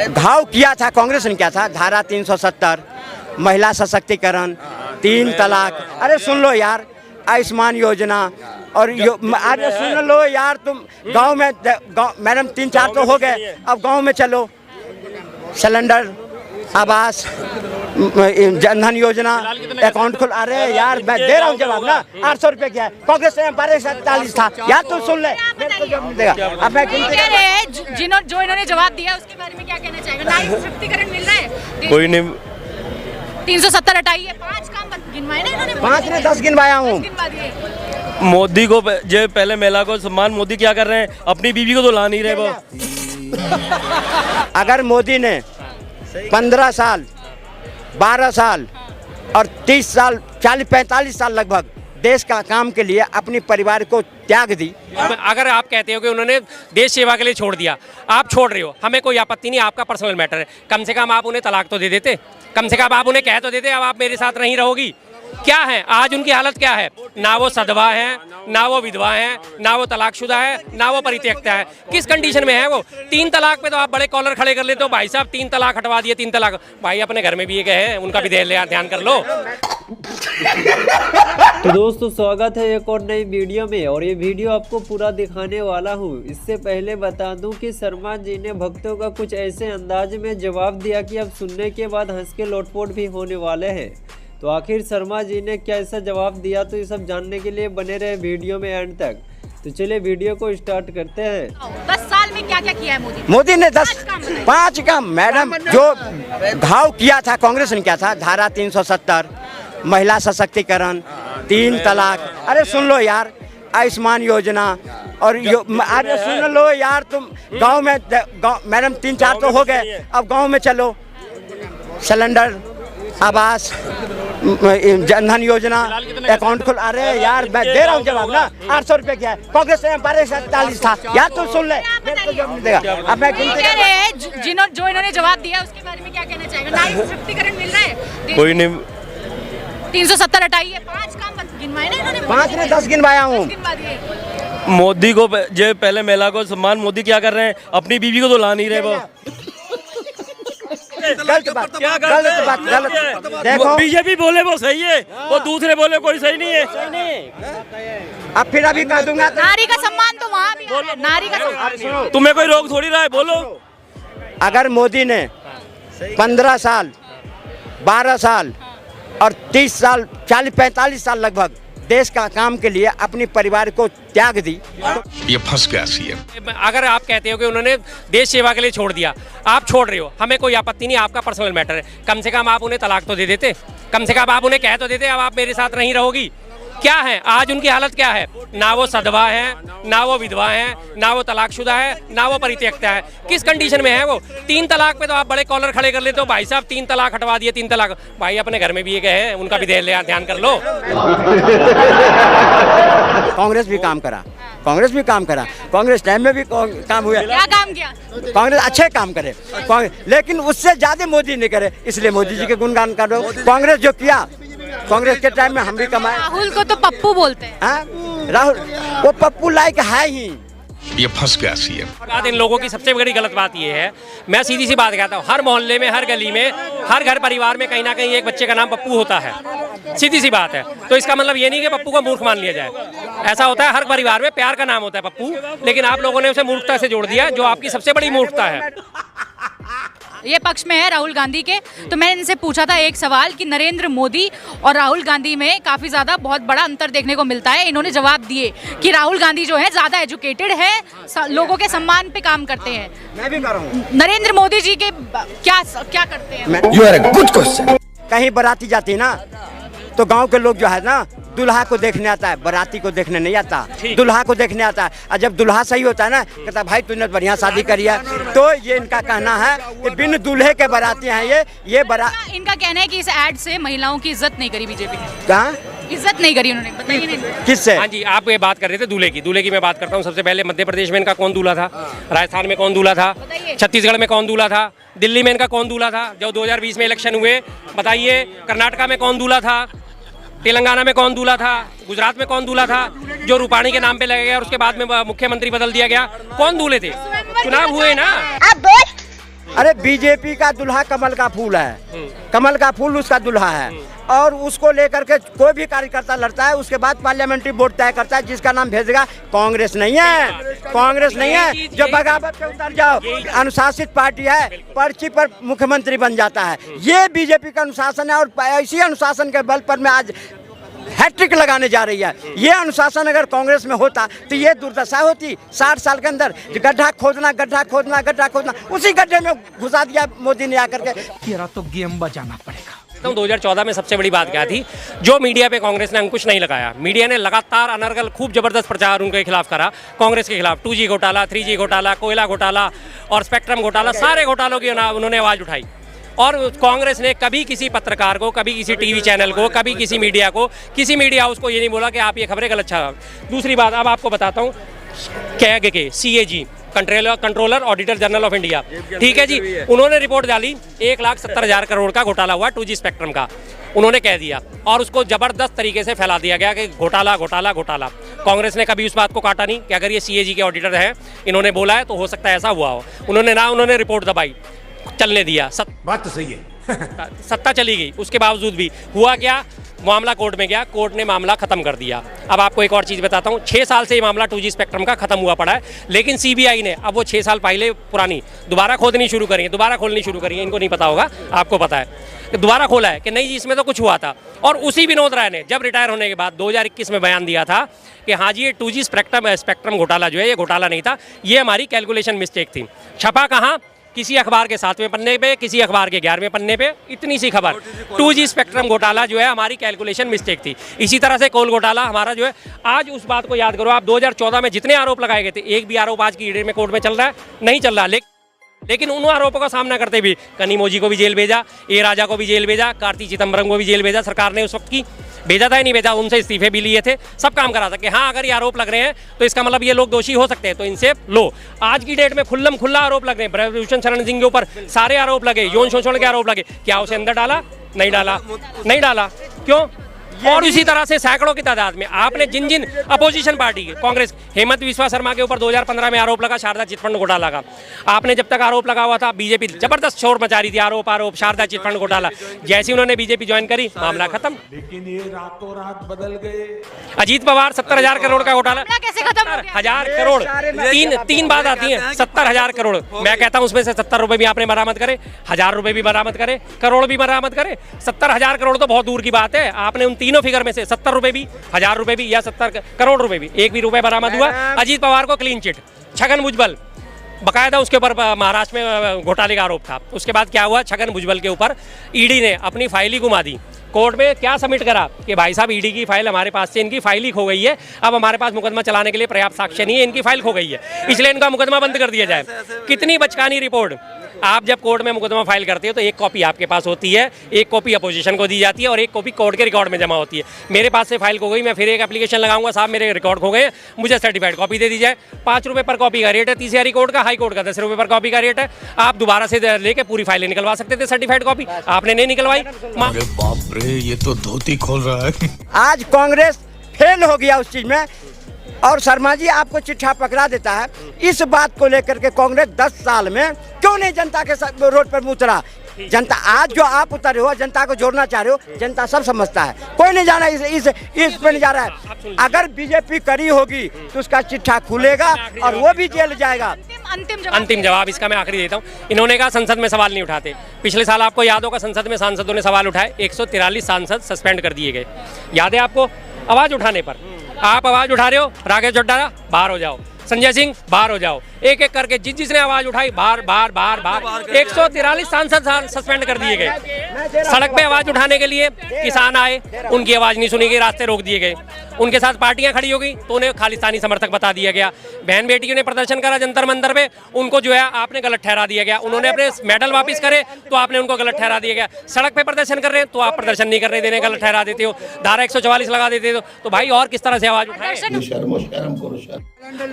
घाव किया था कांग्रेस ने, क्या था धारा 370, महिला सशक्तिकरण, 3 तलाक। अरे सुन लो यार, आयुष्मान योजना और अरे सुन लो यार, तुम गांव में मैडम 3-4 तो हो गए, अब गांव में चलो, सिलेंडर, आवास, जनधन योजना, अकाउंट खुल। अरे यार मैं दे रहा हूँ जवाब ना, 800 रुपए क्या है, कांग्रेस में 1240 था यार, तुम सुन ले, अब मैं जो इन्होंने जवाब दिया उसके बारे में क्या कहना चाहेंगे? नारी सशक्तिकरण मिल रहा है, कोई नहीं, 370 हटाइए, 5 काम गिनवाए ना इन्होंने, 5 ने 10 गिनवाया हूँ। मोदी को जो पहले महिला को सम्मान, मोदी क्या कर रहे हैं, अपनी बीवी को तो ला नहीं रहे वो। अगर मोदी ने 15 साल, 12 साल और 30 साल, 40-45 साल लगभग देश का काम के लिए अपने परिवार को त्याग दी। अगर आप कहते हो कि उन्होंने देश सेवा के लिए छोड़ दिया, आप छोड़ रहे हो, हमें कोई आपत्ति नहीं, आपका पर्सनल मैटर है, कम से कम आप उन्हें तलाक तो दे देते, कम से कम आप उन्हें कह तो देते अब आप मेरे साथ नहीं रहोगी। क्या है आज उनकी हालत, क्या है? ना वो सदवा है, ना वो विधवा है, ना वो तलाकशुदा है, ना वो परित्यक्ता है। किस कंडीशन में है वो? 3 तलाक पे तो आप बड़े कॉलर खड़े कर लेते हो, भाई साहब 3 तलाक हटवा दिए, 3 तलाक। भाई अपने घर में भी एक है, उनका भी ध्यान कर लो। तो दोस्तों स्वागत है एक और नई वीडियो में, और ये वीडियो आपको पूरा दिखाने वाला हूँ। इससे पहले बता दूं कि शर्मा जी ने भक्तों का कुछ ऐसे अंदाज में जवाब दिया कि अब सुनने के बाद हंस के लोटपोट भी होने वाले हैं। तो आखिर शर्मा जी ने क्या ऐसा जवाब दिया, तो ये सब जानने के लिए बने रहे वीडियो में एंड तक। तो चलिए वीडियो को स्टार्ट करते हैं। 10 साल में क्या क्या किया है मोदी? मोदी ने 5 काम मैडम, जो घाव किया था कांग्रेस ने, क्या था धारा 370, महिला सशक्तिकरण, 3 तलाक। अरे सुन लो यार, आयुष्मान योजना और अरे सुन लो यार, तुम गांव में मैडम 3-4 तो हो गए, अब गांव में चलो, सिलेंडर, आवास, जनधन योजना, अकाउंट खुल। अरे यार मैं दे रहा हूँ जवाब ना, 800 रुपए क्या है, कांग्रेस में 1240 था यार, तुम सुन ले, अब मैं जो इन्होंने जवाब दिया उसके बारे में क्या कहना चाहेंगे? नारी सशक्तिकरण मिल रहा है, कोई नहीं, 370 हटाइए, 5 काम गिनवाए ना इन्होंने, 5 ने 10 गिनवाया हूँ। मोदी को जो पहले महिला को सम्मान, मोदी क्या कर रहे हैं, अपनी बीवी को तो ला नहीं रहे वो। गलत बात, गलत। देखो बीजेपी बोले वो सही है, वो दूसरे बोले कोई सही नहीं है। अब फिर अभी कह दूंगा, नारी का सम्मान तो वहाँ भी है, नारी का सम्मान। तुम्हें कोई रोक थोड़ी रहा है, बोलो। अगर मोदी ने 15 साल, 12 साल और 30 साल, 40-45 साल लगभग देश का काम के लिए अपने परिवार को त्याग दी, ये फंस गया सीएम। अगर आप कहते हो कि उन्होंने देश सेवा के लिए छोड़ दिया, आप छोड़ रहे हो, हमें कोई आपत्ति नहीं, आपका पर्सनल मैटर है, कम से कम आप उन्हें तलाक तो दे देते, कम से कम आप उन्हें कह तो देते अब आप मेरे साथ नहीं रहोगी। क्या है आज उनकी हालत, क्या है? ना वो सदवा है, ना वो विधवा है, ना वो तलाकशुदा है, ना वो परित्यक्ता है। किस कंडीशन में है वो? 3 तलाक पे तो आप बड़े कॉलर खड़े कर लेते हो, भाई साहब 3 तलाक हटवा दिए, 3 तलाक। भाई अपने घर में भी एक है, उनका भी ध्यान कर लो। कांग्रेस भी काम करा, कांग्रेस भी काम करा, कांग्रेस टाइम में भी काम हुआ। क्या काम किया? कांग्रेस अच्छे काम करे, लेकिन उससे ज्यादा मोदी ने करे, इसलिए मोदी जी के गुणगान करो। कांग्रेस जो किया, कांग्रेस के टाइम में हम भी कमाए। राहुल को तो पप्पू बोलते हैं। राहुल वो पप्पू लाइक है ही। ये फंस गया सीएम। इन लोगों की सबसे बड़ी गलत बात ये है, मैं सीधी सी बात कहता हूँ, हर मोहल्ले में, हर गली में, हर घर परिवार में कहीं ना कहीं एक बच्चे का नाम पप्पू होता है, सीधी सी बात है। तो इसका मतलब ये नहीं कि पप्पू को मूर्ख मान लिया जाए, ऐसा होता है, हर परिवार में प्यार का नाम होता है पप्पू, लेकिन आप लोगों ने उसे मूर्खता से जोड़ दिया, जो आपकी सबसे बड़ी मूर्खता है। ये पक्ष में है राहुल गांधी के। तो मैंने इनसे पूछा था एक सवाल कि नरेंद्र मोदी और राहुल गांधी में काफ़ी ज़्यादा बहुत बड़ा अंतर देखने को मिलता है। इन्होंने जवाब दिए कि राहुल गांधी जो है ज़्यादा एजुकेटेड है, लोगों के सम्मान पे काम करते हैं। मैं भी कर रहा हूँ। नरेंद्र मोदी जी के क्या करते हैं? You are a good question। कहीं बाराती जाती ना, तो गांव के लोग जो है ना, दुल्हा को देखने आता है, बाराती को देखने नहीं आता, दुल्हा को देखने आता है। और जब दुल्हा सही होता है ना, कहता भाई तूने बढ़िया शादी करी है। तो ये इनका कहना है कि बिन दूल्हे के बाराती हैं ये बारात। इनका कहना है कि इस ऐड से महिलाओं की इज्जत नहीं करी बीजेपी ने। कहाँ इज्जत नहीं करी उन्होंने, बताइए नहीं। किससे? हाँ जी, आप ये बात कर रहे थे दूल्हे की मैं बात करता हूँ। सबसे पहले मध्य प्रदेश में इनका कौन दूल्हा था, राजस्थान में कौन दूल्हा था, छत्तीसगढ़ में कौन दूल्हा था, दिल्ली में इनका कौन दूल्हा था जब 2020 में इलेक्शन हुए, बताइए। कर्नाटका में कौन दूल्हा था, तेलंगाना में कौन दूल्हा था, गुजरात में कौन दूल्हा था, जो रूपाणी के नाम पे लगा गया और उसके बाद में मुख्यमंत्री बदल दिया गया, कौन दूल्हे थे? चुनाव हुए ना। अरे बीजेपी का दुल्हा कमल का फूल है, कमल का फूल उसका दुल्हा है, और उसको लेकर के कोई भी कार्यकर्ता लड़ता है, उसके बाद पार्लियामेंट्री बोर्ड तय करता है जिसका नाम भेजेगा। कांग्रेस नहीं है, कांग्रेस नहीं है जो बगावत पे उतर जाओ, अनुशासित पार्टी है, पर्ची पर मुख्यमंत्री बन जाता है। ये बीजेपी का अनुशासन है, और इसी अनुशासन के बल पर मैं आज हैट्रिक लगाने जा रही है। ये अनुशासन अगर कांग्रेस में होता तो ये दुर्दशा होती। 60 साल के अंदर गड्ढा खोदना, गड्ढा खोदना, गड्ढा खोदना, उसी गड्ढे में घुसा दिया मोदी ने आकर के। तेरा तो गेम बजाना पड़ेगा। 2014 में सबसे बड़ी बात क्या थी, जो मीडिया पे कांग्रेस ने अंकुश नहीं लगाया। मीडिया ने लगातार अनर्गल खूब जबरदस्त प्रचार उनके खिलाफ करा, कांग्रेस के खिलाफ। 2G घोटाला, 3G घोटाला, कोयला घोटाला और स्पेक्ट्रम घोटाला, सारे घोटालों की उन्होंने आवाज़ उठाई। और कांग्रेस ने कभी किसी पत्रकार को, कभी किसी टीवी चैनल को, कभी किसी मीडिया को, किसी मीडिया हाउस को ये नहीं बोला कि आप ये खबरें गलत छाप। दूसरी बात अब आपको बताता हूँ, कैग के CAG, controller auditor general of India, ठीक है जी, उन्होंने रिपोर्ट डाली 1,70,000 करोड़ का घोटाला हुआ 2G स्पेक्ट्रम का, उन्होंने कह दिया, और उसको जबरदस्त तरीके से फैला दिया गया कि घोटाला घोटाला घोटाला। कांग्रेस ने कभी उस बात को काटा नहीं कि अगर ये CAG के ऑडिटर हैं, इन्होंने बोला है तो हो सकता है ऐसा हुआ हो। उन्होंने रिपोर्ट दबाई, चलने दिया। बात तो सही है। सत्ता चली गई, उसके बावजूद भी हुआ क्या, मामला कोर्ट में गया, कोर्ट ने मामला खत्म कर दिया। अब आपको एक और चीज़ बताता हूँ, 6 साल से ये मामला 2G स्पेक्ट्रम का खत्म हुआ पड़ा है, लेकिन CBI ने अब वो 6 साल पहले पुरानी दोबारा खोदनी शुरू करी है, दोबारा खोलनी शुरू करी है। इनको नहीं पता होगा, आपको पता है, दोबारा खोला है कि नहीं जी इसमें तो कुछ हुआ था। और उसी विनोद राय ने जब रिटायर होने के बाद 2021 में बयान दिया था कि हाँ जी ये 2G स्पेक्ट्रम घोटाला जो है ये घोटाला नहीं था, ये हमारी कैलकुलेशन मिस्टेक थी। छपा कहाँ, किसी अखबार के 7वें पन्ने पे, किसी अखबार के 11वें पन्ने पे, इतनी सी खबर। 2G स्पेक्ट्रम घोटाला जो है हमारी कैलकुलेशन मिस्टेक थी। इसी तरह से कोल घोटाला हमारा जो है, आज उस बात को याद करो आप, 2014 में जितने आरोप लगाए गए थे, एक भी आरोप आज की ईडी में कोर्ट में चल रहा है नहीं चल रहा। लेकिन उन आरोपों का सामना करते भी कनिमोझी को भी जेल भेजा, ए राजा को भी जेल भेजा, कार्ति चिदम्बरम को भी जेल भेजा सरकार ने उस वक्त की, भेजा था या नहीं भेजा, उनसे इस्तीफे भी लिए थे, सब काम करा था कि हाँ अगर ये आरोप लग रहे हैं तो इसका मतलब ये लोग दोषी हो सकते हैं, तो इनसे लो। आज की डेट में खुल्लम खुल्ला आरोप लग रहे हैं, ब्रजभूषण शरण सिंह के ऊपर सारे आरोप लगे, यौन शोषण के आरोप लगे, क्या उसे अंदर डाला? नहीं डाला, नहीं डाला, क्यों? और इसी तरह से सैकड़ों की तादाद में आपने जिन अपोजिशन पार्टी के, कांग्रेस, हेमंत बिस्वा शर्मा के ऊपर 2015 में आरोप लगा शारदा चिटफंड घोटाला का, आपने जब तक आरोप लगा हुआ था बीजेपी जबरदस्त शोर मचा रही थी, आरोप शारदा चिटफंड घोटाला। जैसे उन्होंने बीजेपी ज्वाइन करी, मामला खत्म। लेकिन ये रातों रात बदल गए। अजीत पवार 70,000 करोड़ का घोटाला, कैसे खत्म हो गया? 70,000 करोड़, तीन बात आती है, 70,000 करोड़। मैं कहता हूं उसमें से 70 रुपए भी आपने बरामद करे, 1000 रुपए भी बरामद करे, करोड़ भी बरामद करे। 70,000 करोड़ तो बहुत दूर की बात है, आपने उन तीनों फिगर में से 70 रुपए भी, 1000 रुपए भी या 70 करोड़ रुपए भी, एक भी रुपए बरामद हुआ। अजीत पवार को क्लीन चिट, छगन भुजबल बकायदा उसके ऊपर महाराष्ट्र में घोटाले का आरोप था। उसके बाद क्या हुआ, छगन भुजबल के ऊपर ईडी ने अपनी फाइल ही घुमा दी। कोर्ट में क्या सबमिट करा कि भाई साहब ईडी की फाइल हमारे पास से, इनकी फाइल ही खो गई है, अब हमारे पास मुकदमा चलाने के लिए पर्याप्त साक्ष्य नहीं है, इनकी फाइल खो गई है, इसलिए इनका मुकदमा बंद कर दिया जाए। कितनी बचकानी रिपोर्ट। आप जब कोर्ट में मुकदमा फाइल करते हो तो एक कॉपी आपके पास होती है, एक कॉपी अपोजिशन को दी जाती है और एक कॉपी कोर्ट के रिकॉर्ड में जमा होती है। मेरे पास से फाइल खो गई, मैं फिर एक एप्लीकेशन लगाऊंगा, साहब मेरे रिकॉर्ड खो गए, मुझे सर्टिफाइड कॉपी दे दी जाए। 5 रुपये पर कॉपी का रेट है, तीसरी कोर्ट का, हाई कोर्ट का 10 रुपये पर कॉपी का रेट है। आप दोबारा से लेके पूरी फाइलें निकलवा सकते थे सर्टिफाइड कॉपी, आपने नहीं निकलवाई। अरे बाप रे, ये तो धोती खोल रहा है। आज कांग्रेस फेल हो गया उस चीज में, और शर्मा जी आपको चिट्ठा पकड़ा देता है। इस बात को लेकर के कांग्रेस 10 साल में क्यों नहीं जनता के रोड पर उतरा? जनता आज जो आप उतरे हो, जनता को जोड़ना चाह रहे हो, जनता सब समझता है, कोई नहीं जाना इस पे नहीं जा रहा है। अगर बीजेपी करी होगी तो उसका चिट्ठा खुलेगा और वो भी जेल जाएगा। अंतिम जवाब इसका मैं आखिरी देता हूँ। इन्होंने कहा संसद में सवाल नहीं उठाते। पिछले साल आपको याद होगा संसद में सांसदों ने सवाल उठाए, 143 सांसद सस्पेंड कर दिए गए, याद है आपको? आवाज उठाने पर आप आवाज उठा रहे हो, राकेश चड्ढा बाहर हो जाओ, संजय सिंह बाहर हो जाओ, एक एक करके जिसने आवाज उठाई बाहर 143 सांसद सस्पेंड कर दिए गए। सड़क पे आवाज उठाने के लिए किसान आए, उनकी आवाज नहीं सुनी गई, रास्ते रोक दिए गए। उनके साथ पार्टियां खड़ी हो गई तो उन्हें खालिस्तानी समर्थक बता दिया गया। बहन बेटियों ने प्रदर्शन करा जंतर मंतर पे, उनको जो है आपने गलत ठहरा दिया गया। उन्होंने अपने मेडल वापस करे तो आपने उनको गलत ठहरा दिया गया। सड़क पे प्रदर्शन कर रहे हैं तो आप प्रदर्शन नहीं करने देने, गलत ठहरा देते हो, धारा 144 लगा देते हो। तो भाई और किस तरह से आवाज उठाए?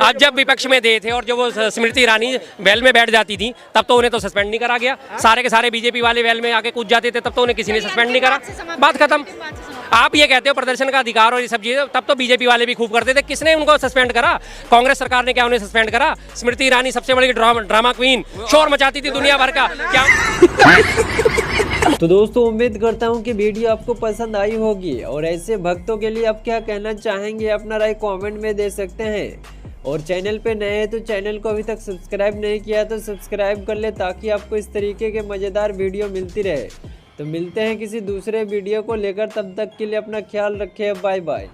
आज जब विपक्ष में दे थे और जो वो स्मृति ईरानी वेल में बैठ जाती थी तब तो उन्हें तो सस्पेंड नहीं करा गया, सारे के सारे बीजेपी वाले वेल में आके कूद जाते थे तब तो उन्हें किसी ने सस्पेंड नहीं करा, बात खत्म। आप ये कहते हो प्रदर्शन का अधिकार और ये सब चीजें, तब तो बीजेपी वाले भी खूब करते थे, किसने उनको सस्पेंड करा? कांग्रेस सरकार ने क्या उन्हें सस्पेंड करा? स्मृति ईरानी सबसे बड़ी ड्रामा क्वीन, शोर मचाती थी दुनिया भर का, क्या? तो दोस्तों उम्मीद करता हूँ कि वीडियो आपको पसंद आई होगी और ऐसे भक्तों के लिए आप क्या कहना चाहेंगे अपना राय कमेंट में दे सकते हैं। और चैनल पे नए हैं तो चैनल को अभी तक सब्सक्राइब नहीं किया तो सब्सक्राइब कर ले ताकि आपको इस तरीके के मज़ेदार वीडियो मिलती रहे। तो मिलते हैं किसी दूसरे वीडियो को लेकर, तब तक के लिए अपना ख्याल रखें, बाय बाय।